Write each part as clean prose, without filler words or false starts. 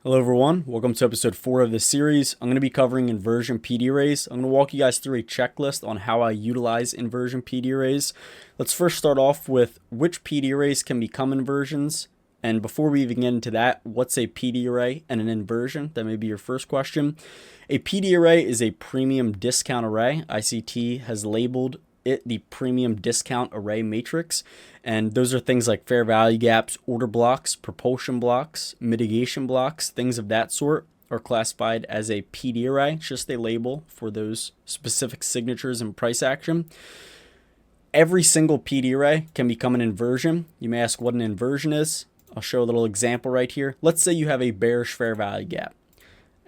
Hello everyone, welcome to episode 4 of this series. I'm going to be covering inversion PD arrays. I'm going to walk you guys through a checklist on how I utilize inversion PD arrays. Let's first start off with which PD arrays can become inversions. And before we even get into that, what's a PD array and an inversion? That may be your first question. A PD array is a premium discount array. ICT has labeled it the premium discount array matrix, and those are things like fair value gaps, order blocks, propulsion blocks, mitigation blocks, things of that sort are classified as a PD array. It's just a label for those specific signatures and price action. Every single PD array can become an inversion. You may ask what an inversion is. I'll show a little example right here. Let's say you have a bearish fair value gap,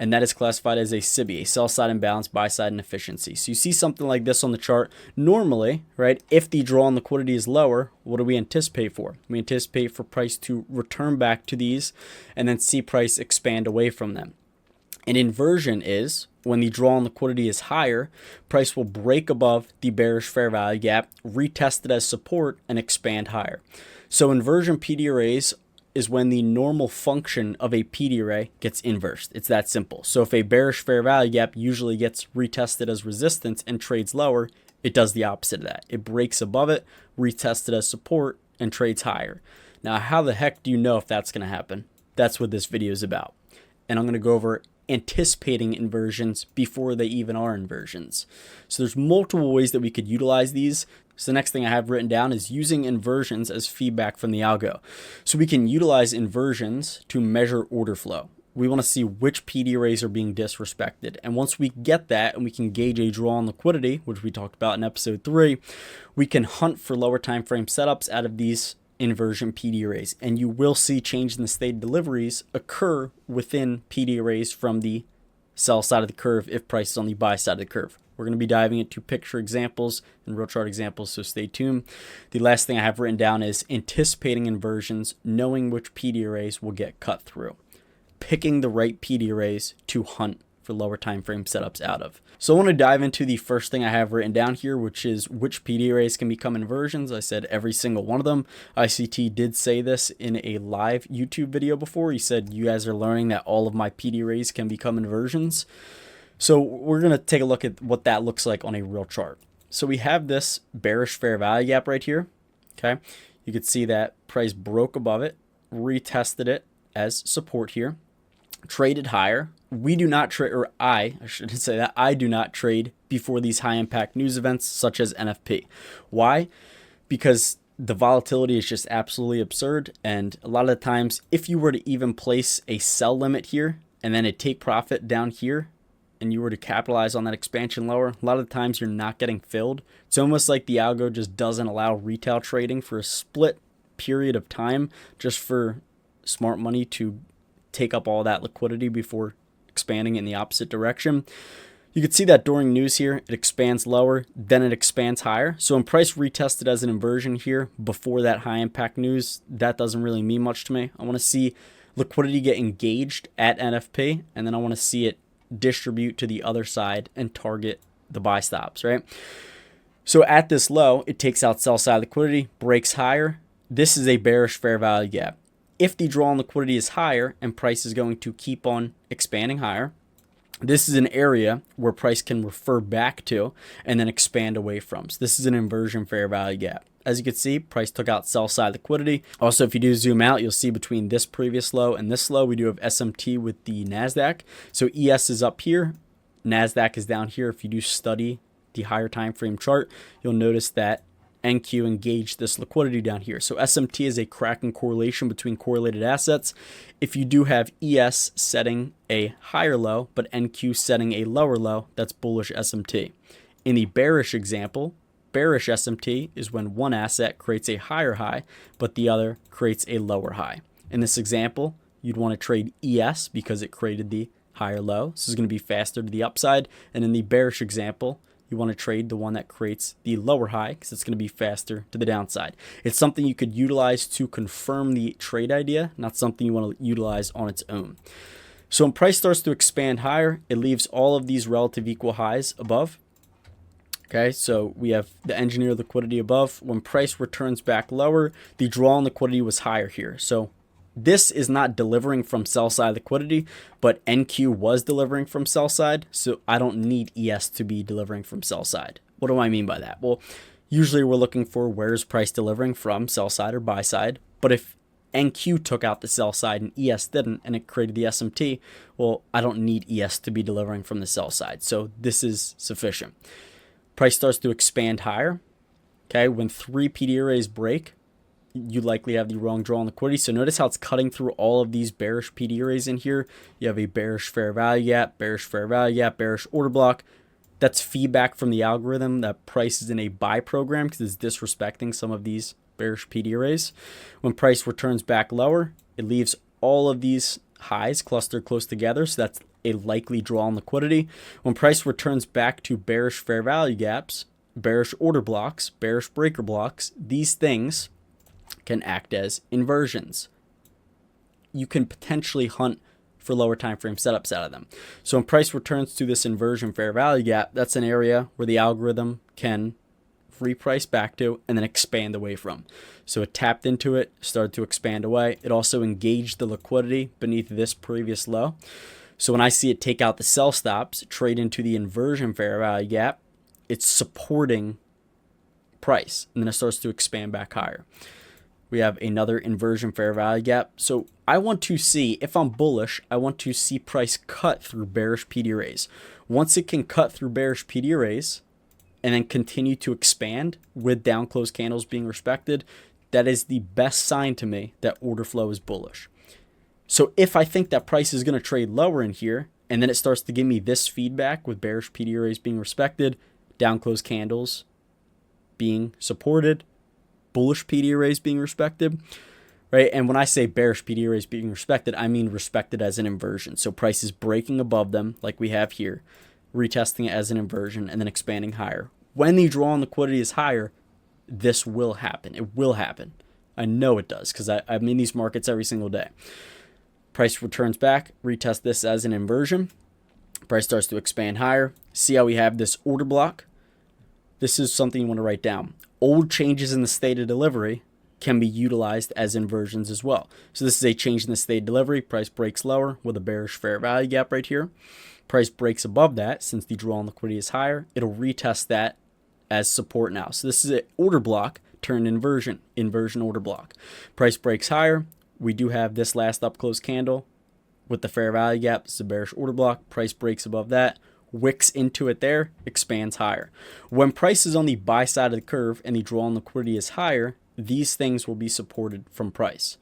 and that is classified as a SIBI, a sell-side imbalance, buy-side inefficiency. So you see something like this on the chart. Normally, right, if the draw on liquidity is lower, what do we anticipate for? We anticipate for price to return back to these and then see price expand away from them. An inversion is when the draw on liquidity is higher, price will break above the bearish fair value gap, retest it as support, and expand higher. So inversion PD arrays is when the normal function of a PD array gets inversed. It's that simple. So if a bearish fair value gap usually gets retested as resistance and trades lower, it does the opposite of that. It breaks above it, retested as support, and trades higher. Now, how the heck do you know if that's going to happen? That's what this video is about. And I'm going to go over anticipating inversions before they even are inversions. So there's multiple ways that we could utilize these. So the next thing I have written down is using inversions as feedback from the algo. So we can utilize inversions to measure order flow. We want to see which PD arrays are being disrespected. And once we get that and we can gauge a draw on liquidity, which we talked about in episode 3, we can hunt for lower time frame setups out of these inversion PD arrays. And you will see change in the state of deliveries occur within PD arrays from the sell side of the curve if price is on the buy side of the curve. We're going to be diving into picture examples and real chart examples, so stay tuned. The last thing I have written down is anticipating inversions, knowing which PD arrays will get cut through, picking the right PD arrays to hunt for lower time frame setups out of. So I want to dive into the first thing I have written down here, which is which PD arrays can become inversions. I said every single one of them. ICT did say this in a live YouTube video before. He said, you guys are learning that all of my PD arrays can become inversions. So we're going to take a look at what that looks like on a real chart. So we have this bearish fair value gap right here. Okay. You can see that price broke above it, retested it as support here, traded higher. We do not trade, or I shouldn't say that, I do not trade before these high impact news events such as NFP. Why? Because the volatility is just absolutely absurd. And a lot of the times, if you were to even place a sell limit here and then a take profit down here, and you were to capitalize on that expansion lower, a lot of the times you're not getting filled. It's almost like the algo just doesn't allow retail trading for a split period of time just for smart money to take up all that liquidity before expanding in the opposite direction. You can see that during news here, it expands lower, then it expands higher. So when price retested as an inversion here before that high impact news, that doesn't really mean much to me. I want to see liquidity get engaged at NFP, and then I want to see it distribute to the other side and target the buy stops, right? So at this low, it takes out sell side liquidity, breaks higher. This is a bearish fair value gap. If the draw on liquidity is higher and price is going to keep on expanding higher, this is an area where price can refer back to and then expand away from. So this is an inversion fair value gap. As you can see, price took out sell side liquidity. Also, if you do zoom out, you'll see between this previous low and this low, we do have SMT with the NASDAQ. So ES is up here, NASDAQ is down here. If you do study the higher time frame chart, you'll notice that NQ engaged this liquidity down here. So SMT is a cracking correlation between correlated assets. If you do have ES setting a higher low, but NQ setting a lower low, that's bullish SMT. In the bearish example, bearish SMT is when one asset creates a higher high, but the other creates a lower high. In this example, you'd want to trade ES because it created the higher low. This is going to be faster to the upside. And in the bearish example, you want to trade the one that creates the lower high because it's going to be faster to the downside. It's something you could utilize to confirm the trade idea, not something you want to utilize on its own. So when price starts to expand higher, it leaves all of these relative equal highs above. Okay, so we have the engineer liquidity above. When price returns back lower, the draw on liquidity was higher here. So This is not delivering from sell side liquidity, but NQ was delivering from sell side, so I don't need ES to be delivering from sell side. What do I mean by that? Well, usually we're looking for where's price delivering from, sell side or buy side. But if NQ took out the sell side and ES didn't, and it created the SMT, well, I don't need ES to be delivering from the sell side. So this is sufficient. Price starts to expand higher. Okay, when 3 PD arrays break, you likely have the wrong draw on liquidity. So notice how it's cutting through all of these bearish PD arrays in here. You have a bearish fair value gap, bearish fair value gap, bearish order block. That's feedback from the algorithm that price is in a buy program because it's disrespecting some of these bearish PD arrays. When price returns back lower, it leaves all of these highs clustered close together. So that's a likely draw on liquidity. When price returns back to bearish fair value gaps, bearish order blocks, bearish breaker blocks, these things can act as inversions. You can potentially hunt for lower time frame setups out of them. So when price returns to this inversion fair value gap, that's an area where the algorithm can reprice back to and then expand away from. So it tapped into it, started to expand away. It also engaged the liquidity beneath this previous low. So when I see it take out the sell stops, trade into the inversion fair value gap, it's supporting price, and then it starts to expand back higher. We have another inversion fair value gap. So I want to see, if I'm bullish, I want to see price cut through bearish PD arrays. Once it can cut through bearish PD arrays and then continue to expand with down close candles being respected, that is the best sign to me that order flow is bullish. So if I think that price is going to trade lower in here, and then it starts to give me this feedback with bearish PD arrays being respected, down close candles being supported, bullish PD arrays being respected, right? And when I say bearish PD arrays being respected, I mean respected as an inversion. So price is breaking above them like we have here, retesting it as an inversion, and then expanding higher. When the draw on liquidity is higher, this will happen. It will happen. I know it does because I'm in these markets every single day. Price returns back, retest this as an inversion. Price starts to expand higher. See how we have this order block? This is something you want to write down. Old changes in the state of delivery can be utilized as inversions as well. So this is a change in the state of delivery. Price breaks lower with a bearish fair value gap right here. Price breaks above that since the draw on liquidity is higher. It'll retest that as support now. So this is an order block turned inversion order block. Price breaks higher. We do have this last up close candle with the fair value gap. This is a bearish order block. Price breaks above that. Wicks into it there, expands higher. When price is on the buy side of the curve and the draw on liquidity is higher, these things will be supported from price.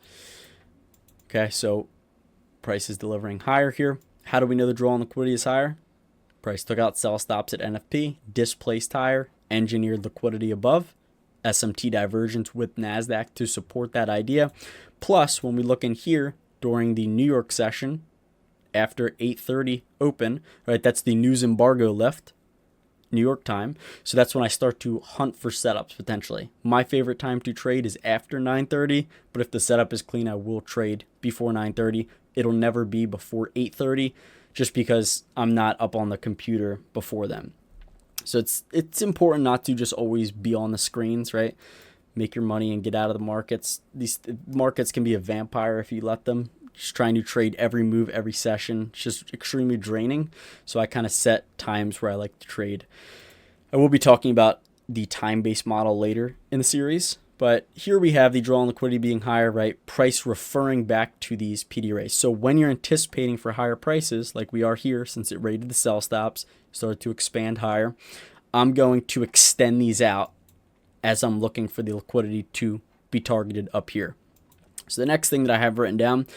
Okay, so price is delivering higher here. How do we know the draw on liquidity is higher? Price took out sell stops at NFP, displaced higher, engineered liquidity above, SMT divergence with NASDAQ to support that idea. Plus, when we look in here during the New York session, after 8:30 open, right? That's the news embargo lift, New York time. So that's when I start to hunt for setups potentially. My favorite time to trade is after 9:30, but if the setup is clean, I will trade before 9:30. It'll never be before 8:30 just because I'm not up on the computer before then. So it's important not to just always be on the screens, right? Make your money and get out of the markets. These markets can be a vampire if you let them. Just trying to trade every move, every session. It's just extremely draining. So I kind of set times where I like to trade. I will be talking about the time-based model later in the series. But here we have the draw on liquidity being higher, right? Price referring back to these PD arrays. So when you're anticipating for higher prices, like we are here, since it rated the sell stops, started to expand higher, I'm going to extend these out as I'm looking for the liquidity to be targeted up here. So the next thing that I have written down,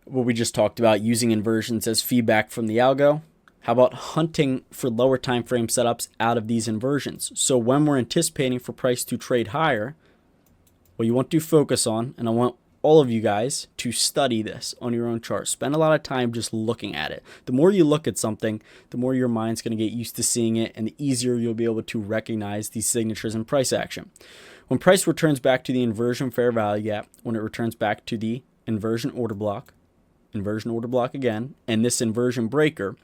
what we just talked about, using inversions as feedback from the algo. How about hunting for lower time frame setups out of these inversions? So when we're anticipating for price to trade higher, what you want to focus on, and I want all of you guys to study this on your own chart. Spend a lot of time just looking at it. The more you look at something, the more your mind's going to get used to seeing it, and the easier you'll be able to recognize these signatures in price action. When price returns back to the inversion fair value gap, when it returns back to the inversion order block again, and this inversion breaker,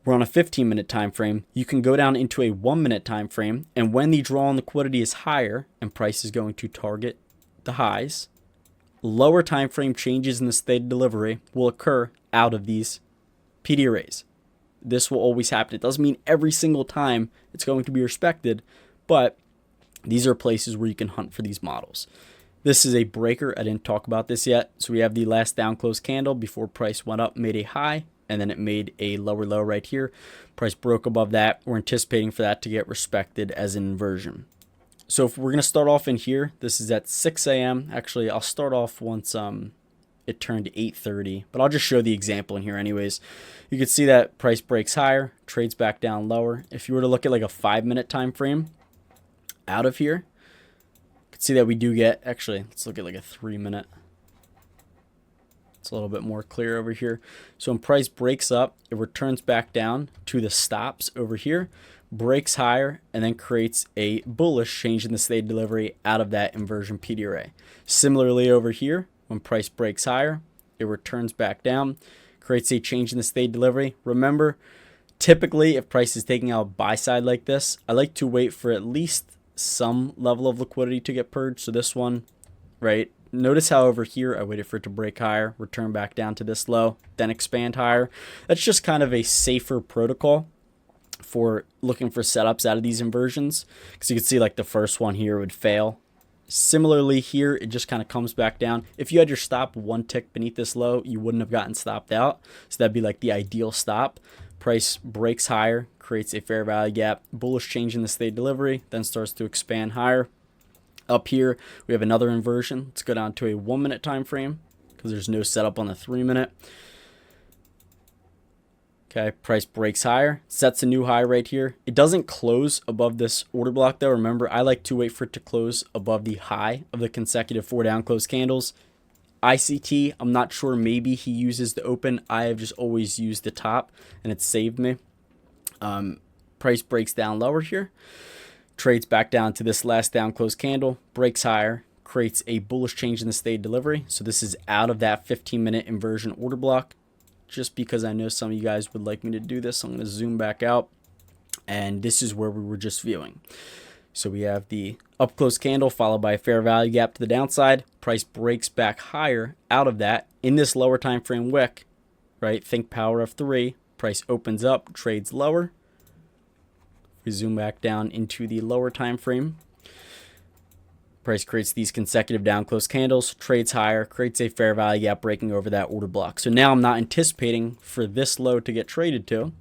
we're on a 15-minute time frame. You can go down into a 1-minute time frame, and when the draw on liquidity is higher and price is going to target the highs, lower time frame changes in the state of delivery will occur out of these PD arrays. This will always happen. It doesn't mean every single time it's going to be respected, but these are places where you can hunt for these models. This is a breaker. I didn't talk about this yet. So we have the last down close candle before price went up, made a high, and then it made a lower low right here. Price broke above that. We're anticipating for that to get respected as an inversion. So if we're going to start off in here, this is at 6 a.m. Actually, I'll start off once it turned to 8:30, but I'll just show the example in here anyways. You can see that price breaks higher, trades back down lower. If you were to look at like a 5-minute time frame out of here, you can see that we do get, actually, let's look at like a 3-minute. It's a little bit more clear over here. So when price breaks up, it returns back down to the stops over here, breaks higher, and then creates a bullish change in the state of delivery out of that inversion PD array. Similarly over here, when price breaks higher, it returns back down, creates a change in the state of delivery. Remember, typically if price is taking out buy side like this, I like to wait for at least some level of liquidity to get purged. So this one, right? Notice how over here I waited for it to break higher, return back down to this low, then expand higher. That's just kind of a safer protocol for looking for setups out of these inversions, because you can see like the first one here would fail. Similarly here, it just kind of comes back down. If you had your stop one tick beneath this low, you wouldn't have gotten stopped out. So that'd be like the ideal stop. Price breaks higher, creates a fair value gap, bullish change in the state delivery, then starts to expand higher. Up here, we have another inversion. Let's go down to a 1-minute time frame because there's no setup on the 3-minute. Okay, price breaks higher, sets a new high right here. It doesn't close above this order block though. Remember, I like to wait for it to close above the high of the consecutive 4 down close candles. ICT, I'm not sure, maybe he uses the open. I have just always used the top and it saved me. Price breaks down lower here, trades back down to this last down close candle, breaks higher, creates a bullish change in the state of delivery. So this is out of that 15-minute inversion order block. Just because I know some of you guys would like me to do this, I'm going to zoom back out, and this is where we were just viewing. So we have the up close candle followed by a fair value gap to the downside. Price breaks back higher out of that in this lower time frame wick, right? Think power of 3. Price opens up, trades lower. We zoom back down into the lower time frame. Price creates these consecutive down close candles, trades higher, creates a fair value gap breaking over that order block. So now I'm not anticipating for this low to get traded to,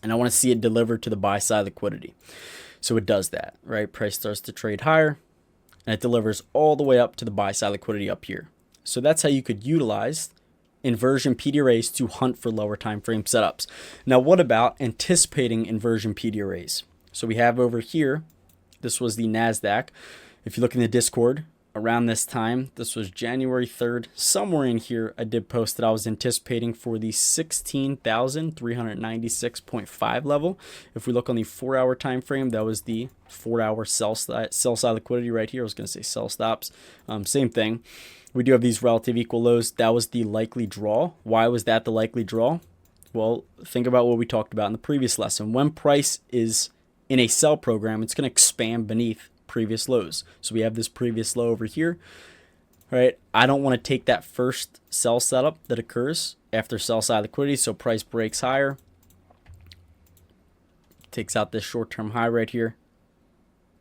and I want to see it deliver to the buy side liquidity. So it does that, right? Price starts to trade higher, and it delivers all the way up to the buy side liquidity up here. So that's how you could utilize inversion PD arrays to hunt for lower time frame setups. Now, what about anticipating inversion PD arrays? So we have over here, this was the NASDAQ. If you look in the Discord, around this time, this was January 3rd, somewhere in here, I did post that I was anticipating for the 16,396.5 level. If we look on the 4-hour time frame, that was the 4-hour sell side liquidity right here. I was going to say sell stops. Same thing. We do have these relative equal lows. That was the likely draw. Why was that the likely draw? Well, think about what we talked about in the previous lesson. When price is in a sell program, it's going to expand beneath previous lows. So we have this previous low over here, right? I don't want to take that first sell setup that occurs after sell side liquidity. So price breaks higher, takes out this short-term high right here,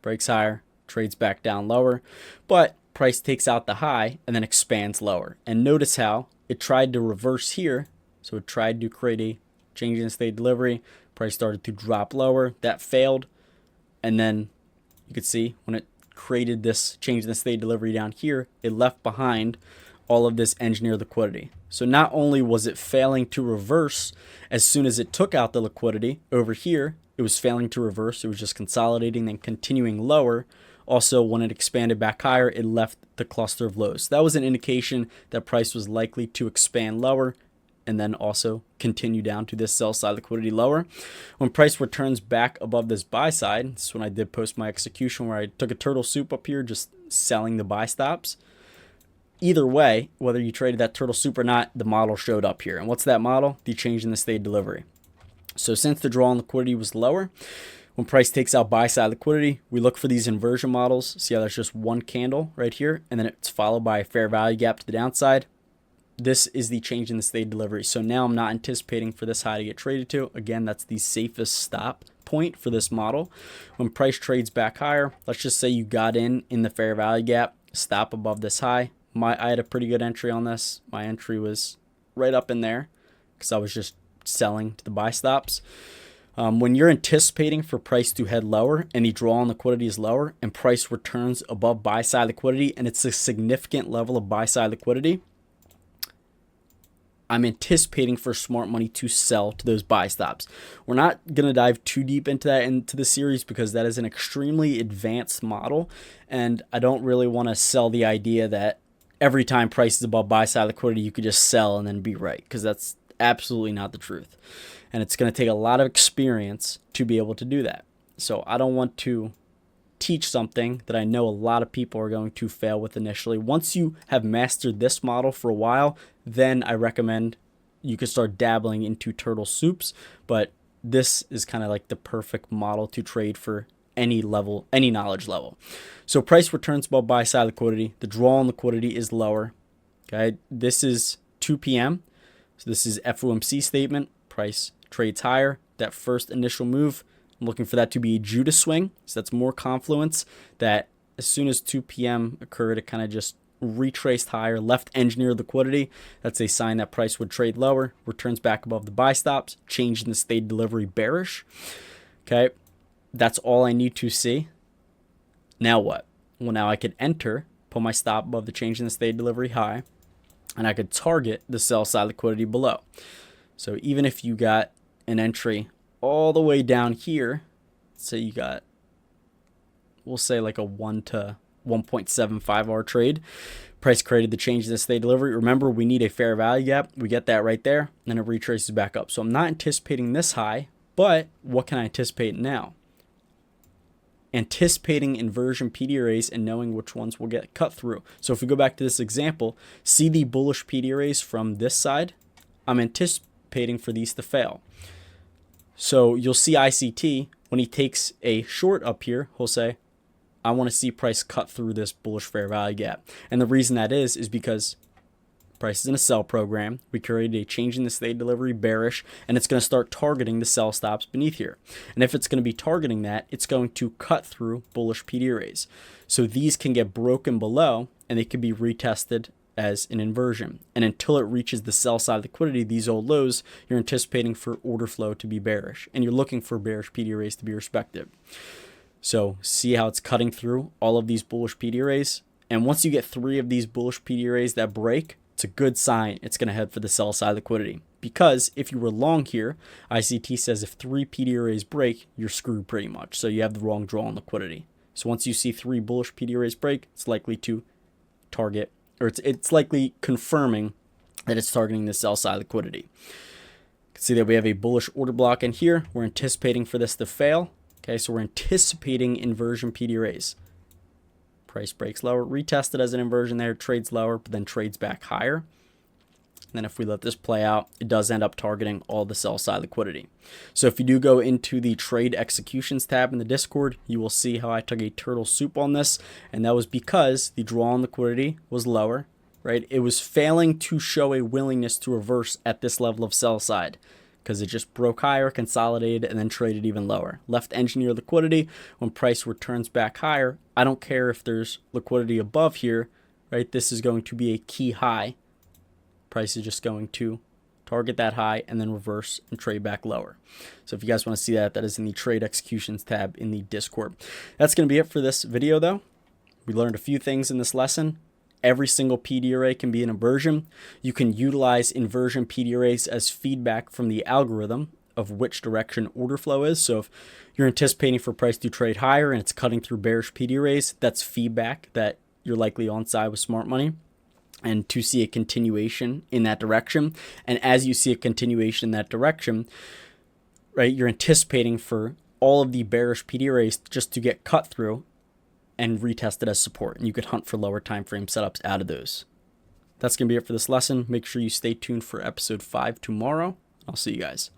breaks higher, trades back down lower, but price takes out the high and then expands lower. And notice how it tried to reverse here. So it tried to create a change in state delivery. Price started to drop lower. That failed. And then you could see when it created this change in the state delivery down here, it left behind all of this engineered liquidity. So not only was it failing to reverse as soon as it took out the liquidity over here, it was failing to reverse. It was just consolidating and continuing lower. Also, when it expanded back higher, it left the cluster of lows. That was an indication that price was likely to expand lower and then also continue down to this sell side liquidity lower. When price returns back above this buy side, this is when I did post my execution where I took a turtle soup up here, just selling the buy stops. Either way, whether you traded that turtle soup or not, the model showed up here. And what's that model? The change in the state delivery. So since the draw on liquidity was lower, When price takes out buy side liquidity, we look for these inversion models. See how there's just one candle right here, and then it's followed by a fair value gap to the downside. This is the change in the state delivery. So now I'm not anticipating for this high to get traded to. Again, that's the safest stop point for this model. When price trades back higher, let's just say you got in the fair value gap, stop above this high. I had a pretty good entry on this. My entry was right up in there because I was just selling to the buy stops. When you're anticipating for price to head lower and the draw on liquidity is lower and price returns above buy side liquidity and it's a significant level of buy side liquidity, I'm anticipating for smart money to sell to those buy stops. We're not going to dive too deep into that into the series because that is an extremely advanced model, and I don't really want to sell the idea that every time price is above buy side liquidity, you could just sell and then be right, because that's absolutely not the truth. And it's going to take a lot of experience to be able to do that. So I don't want to teach something that I know a lot of people are going to fail with initially. Once you have mastered this model for a while, then I recommend you could start dabbling into turtle soups. But this is kind of like the perfect model to trade for any level, any knowledge level. So price returns above buy side liquidity. The draw on liquidity is lower. Okay, this is 2 p.m. So this is FOMC statement. Price trades higher. That first initial move, I'm looking for that to be a Judas swing. So that's more confluence that as soon as 2 p.m. occurred, it kind of just retraced higher, left engineered liquidity. That's a sign that price would trade lower, returns back above the buy stops, change in the state delivery bearish. Okay, that's all I need to see. Now what? Well, now I could enter, put my stop above the change in the state delivery high, and I could target the sell side liquidity below. So even if you got an entry all the way down here, say you got, we'll say like a 1 to 1.75 hour trade, price created the change in the state delivery. Remember, we need a fair value gap. We get that right there, and then it retraces back up. So I'm not anticipating this high, but what can I anticipate now? Anticipating inversion PD arrays and knowing which ones will get cut through. So if we go back to this example, see the bullish PD arrays from this side? I'm anticipating for these to fail. So you'll see ICT, when he takes a short up here, he'll say, I want to see price cut through this bullish fair value gap. And the reason that is because price is in a sell program. We created a change in the state delivery bearish, and it's going to start targeting the sell stops beneath here. And if it's going to be targeting that, it's going to cut through bullish PD arrays. So these can get broken below, and they can be retested as an inversion. And until it reaches the sell side liquidity, these old lows, you're anticipating for order flow to be bearish, and you're looking for bearish PD arrays to be respected. So see how it's cutting through all of these bullish PD arrays. And once you get 3 of these bullish PD arrays that break, it's a good sign it's going to head for the sell side liquidity. Because if you were long here, ICT says if 3 PD arrays break, you're screwed pretty much. So you have the wrong draw on liquidity. So once you see 3 bullish PD arrays break, it's likely to target, or it's likely confirming that it's targeting the sell side liquidity. You can see that we have a bullish order block in here. We're anticipating for this to fail. Okay, so we're anticipating inversion PD arrays. Price breaks lower, retested as an inversion there, trades lower, but then trades back higher. And then if we let this play out, it does end up targeting all the sell side liquidity. So if you do go into the trade executions tab in the Discord, you will see how I took a turtle soup on this. And that was because the draw on liquidity was lower, right? It was failing to show a willingness to reverse at this level of sell side, because it just broke higher, consolidated, and then traded even lower. Left engineer liquidity. When price returns back higher, I don't care if there's liquidity above here, right? This is going to be a key high. Price is just going to target that high and then reverse and trade back lower. So if you guys want to see that, that is in the trade executions tab in the Discord. That's going to be it for this video though. We learned a few things in this lesson. Every single PD array can be an inversion. You can utilize inversion PD arrays as feedback from the algorithm of which direction order flow is. So if you're anticipating for price to trade higher and it's cutting through bearish PD arrays, that's feedback that you're likely on side with smart money, and to see a continuation in that direction. And as you see a continuation in that direction, right, you're anticipating for all of the bearish PD arrays just to get cut through and retested as support, and you could hunt for lower time frame setups out of those. That's going to be it for this lesson. Make sure you stay tuned for episode 5 tomorrow. I'll see you guys.